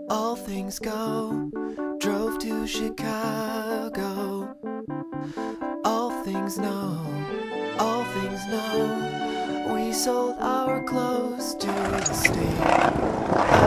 All things go. Drove to Chicago. All things know, all things know. We sold our clothes to the state. I